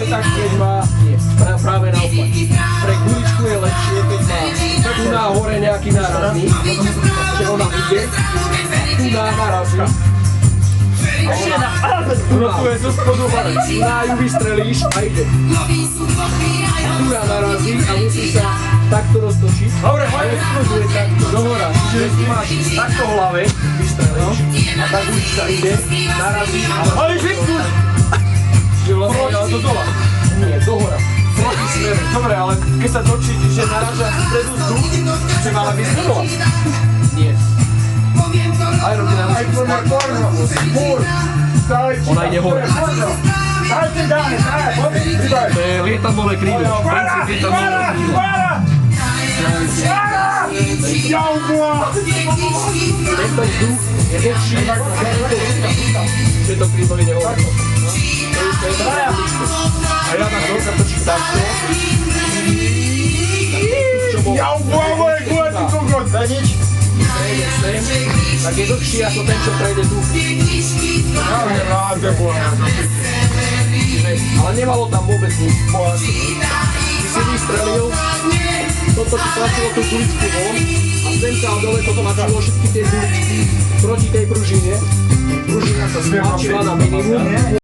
tak, keď má práve naopak. Pre guličku je lepšie, keď má tu na hore nejaký nárazník, že ona ide, tu na narazí. A ona tu je zo spodu hore. Tu na ju vystrelíš a ide. Tu na narazí a musí sa takto roztočiť. Dobre, a exploduje takto dohora. Čiže ty máš takto v hlave, vystrelíš a tá gulička ide, narazí a... Ale vypnúť! Čiže vlastne ale to dola. Nie, dohora. Proti smeru. Dobre, ale keď sa točí, že naráža vpredu vzduch, že mala byť dola. Nie. Aerodynamika. Ona ide hore. To je lietadlové krídlo. Princíp lietadlového krídla. Tento vzduch je dlhší, že to krídlo ide hore. To je to a ja tak sa točím takto. Prejde sem, tak je dlhší ako ten, čo prejde tu. Ale nemalo tam vôbec nič. Ty si vystrelil, toto ti tlačilo tú guličku von a sem sa a dole toto tlačilo všetky tie guličky proti tej pružine. Pružina sa stlačila na minimum.